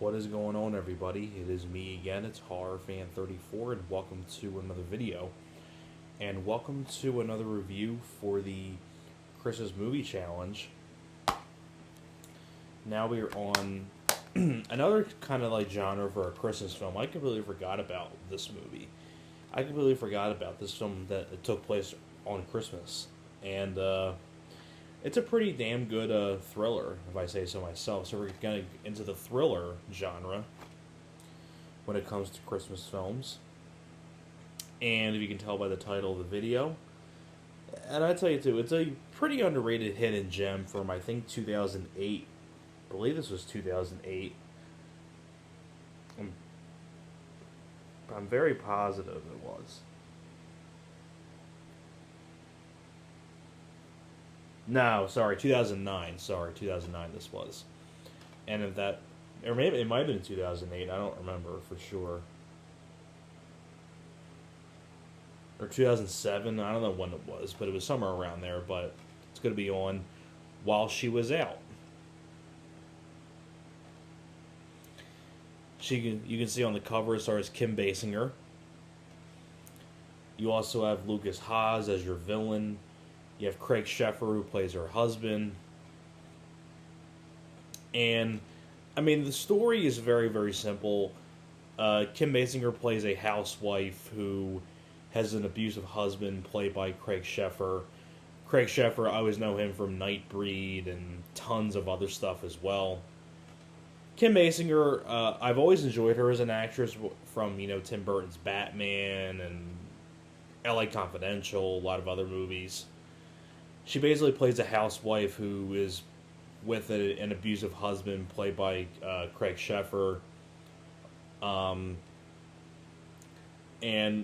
What is going on, everybody? It is me again. It's HorrorFan34, and welcome to another video. And welcome to another review for the Christmas Movie Challenge. Now we are on another kind of like genre for a Christmas film. I completely forgot about this movie. I completely forgot about this film that it took place on Christmas. And it's a pretty damn good thriller, if I say so myself. So we're going to get into the thriller genre when it comes to Christmas films. And if you can tell by the title of the video, and I tell you too, it's a pretty underrated hidden gem from I think 2008. I believe this was 2008. I'm very positive it was. No, sorry, 2009. Sorry, 2009 this was. And if that, or maybe it might have been 2008, I don't remember for sure. Or 2007, I don't know when it was, but it was somewhere around there, but it's going to be on While She Was Out. You can see on the cover as far as Kim Basinger. You also have Lucas Haas as your villain. You have Craig Sheffer, who plays her husband. And, I mean, the story is very, very simple. Kim Basinger plays a housewife who has an abusive husband, played by Craig Sheffer. Craig Sheffer, I always know him from Nightbreed and tons of other stuff as well. Kim Basinger, I've always enjoyed her as an actress from, Tim Burton's Batman and L.A. Confidential, a lot of other movies. She basically plays a housewife who is with an abusive husband, played by Craig Sheffer. And, I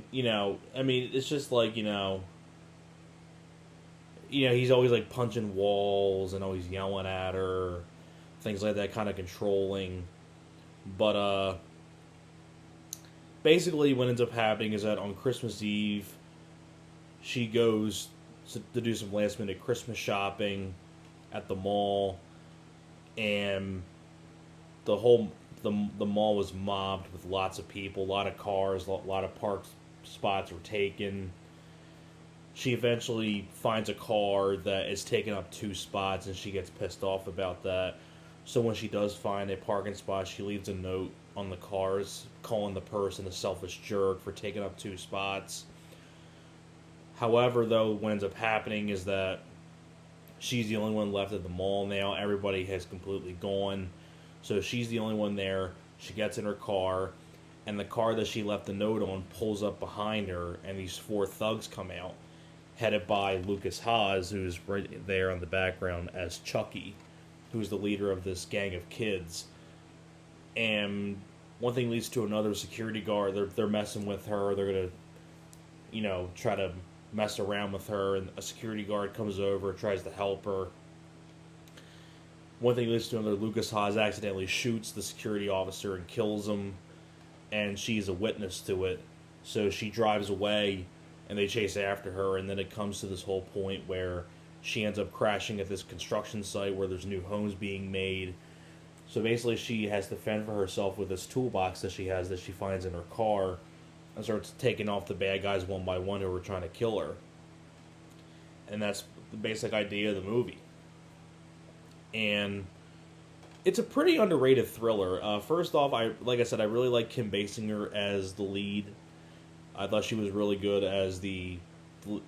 mean, it's just like, he's always like punching walls and always yelling at her, things like that, kind of controlling. But basically what ends up happening is that on Christmas Eve, she goes to do some last minute Christmas shopping at the mall, and the mall was mobbed with lots of people, a lot of cars, a lot of park spots were taken. She eventually finds a car that is taking up 2 spots, and she gets pissed off about that. So when she does find a parking spot, she leaves a note on the cars calling the person a selfish jerk for taking up 2 spots. However, though, what ends up happening is that she's the only one left at the mall now. Everybody has completely gone. So she's the only one there. She gets in her car, and the car that she left the note on pulls up behind her, and these 4 thugs come out, headed by Lucas Haas, who's right there in the background as Chucky, who's the leader of this gang of kids. And one thing leads to another. Security guard, they're messing with her. They're going to, try to mess around with her, and a security guard comes over, tries to help her. One thing leads to another. Lucas Haas accidentally shoots the security officer and kills him, and she's a witness to it. So she drives away, and they chase after her, and then it comes to this whole point where she ends up crashing at this construction site where there's new homes being made. So basically she has to fend for herself with this toolbox that she has that she finds in her car, and starts taking off the bad guys one by one who were trying to kill her. And that's the basic idea of the movie. And it's a pretty underrated thriller. First off, like I said, I really like Kim Basinger as the lead. I thought she was really good as the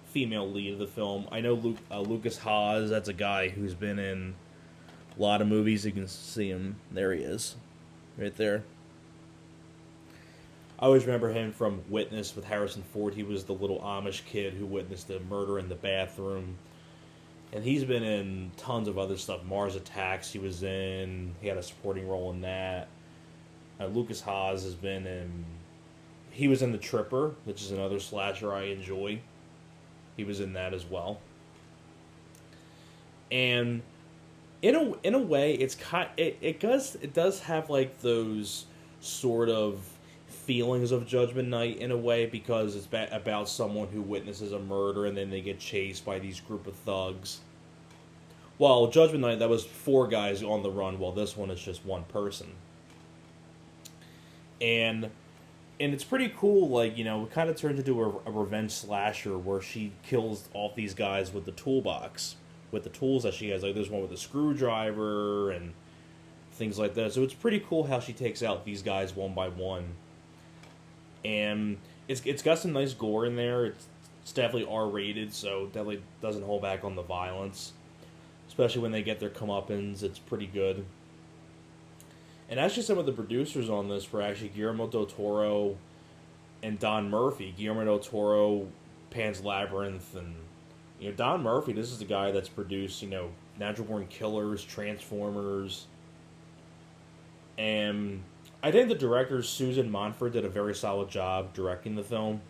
female lead of the film. I know Lucas Haas, that's a guy who's been in a lot of movies. You can see him. There he is. Right there. I always remember him from Witness with Harrison Ford. He was the little Amish kid who witnessed the murder in the bathroom. And he's been in tons of other stuff. Mars Attacks he was in. He had a supporting role in that. Lucas Haas has been in... He was in The Tripper, which is another slasher I enjoy. He was in that as well. And in a way, it does have like those sort of feelings of Judgment Night in a way, because it's about someone who witnesses a murder and then they get chased by these group of thugs. Well, Judgment Night, that was 4 guys on the run, while this one is just 1 person. and it's pretty cool. Like, it kind of turns into a revenge slasher where she kills all these guys with the toolbox, with the tools that she has. Like, there's one with a screwdriver and things like that. So it's pretty cool how she takes out these guys one by one. And it's got some nice gore in there. It's definitely R rated, so definitely doesn't hold back on the violence. Especially when they get their comeuppance, it's pretty good. And actually, some of the producers on this were actually Guillermo del Toro and Don Murphy. Guillermo del Toro, Pan's Labyrinth, and Don Murphy. This is the guy that's produced Natural Born Killers, Transformers, and I think the director Susan Montfort did a very solid job directing the film.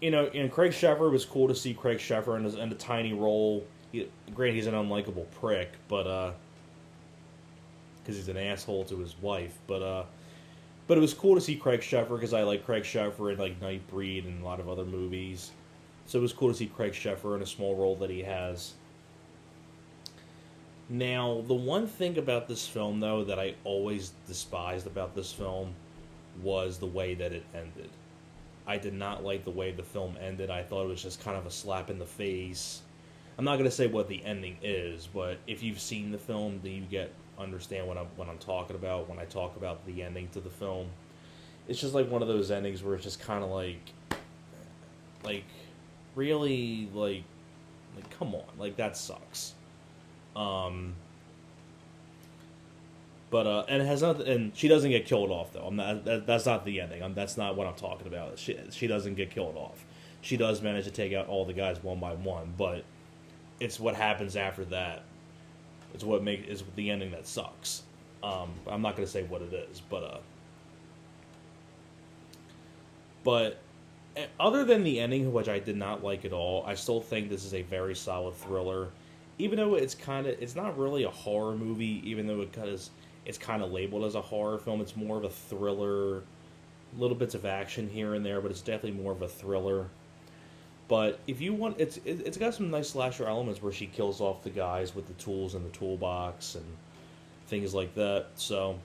And Craig Sheffer, was cool to see Craig Sheffer in a tiny role. Granted, he's an unlikable prick, but because he's an asshole to his wife. But it was cool to see Craig Sheffer because I like Craig Sheffer in like Nightbreed and a lot of other movies. So it was cool to see Craig Sheffer in a small role that he has. Now, the one thing about this film, though, that I always despised about this film was the way that it ended. I did not like the way the film ended. I thought it was just kind of a slap in the face. I'm not going to say what the ending is, but if you've seen the film, then you understand what I'm talking about when I talk about the ending to the film. It's just like one of those endings where it's just kind of like really like come on, like that sucks. But and it has nothing, and she doesn't get killed off though. That's not the ending. That's not what I'm talking about. She doesn't get killed off. She does manage to take out all the guys one by one, but it's what happens after that. It's is the ending that sucks. I'm not going to say what it is, but other than the ending, which I did not like at all, I still think this is a very solid thriller. Even though it's not really a horror movie, even though it's kind of labeled as a horror film. It's more of a thriller, little bits of action here and there, but it's definitely more of a thriller. But if you want, it's got some nice slasher elements where she kills off the guys with the tools in the toolbox and things like that. So,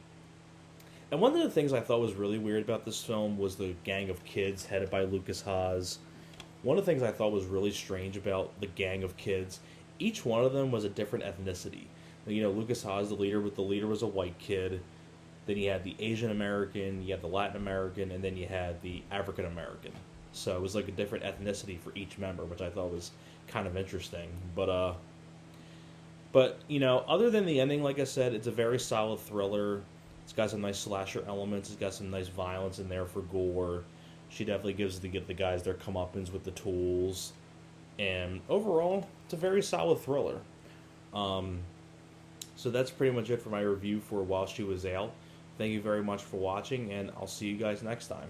and one of the things I thought was really weird about this film was the gang of kids headed by Lucas Haas. One of the things I thought was really strange about the gang of kids, each one of them was a different ethnicity. Lucas Haas, the leader was a white kid. Then you had the Asian American, you had the Latin American, and then you had the African American. So it was like a different ethnicity for each member, which I thought was kind of interesting. But other than the ending, like I said, it's a very solid thriller. It's got some nice slasher elements. It's got some nice violence in there for gore. She definitely gives the guys their comeuppance with the tools. And overall, it's a very solid thriller. So that's pretty much it for my review for While She Was Out. Thank you very much for watching, and I'll see you guys next time.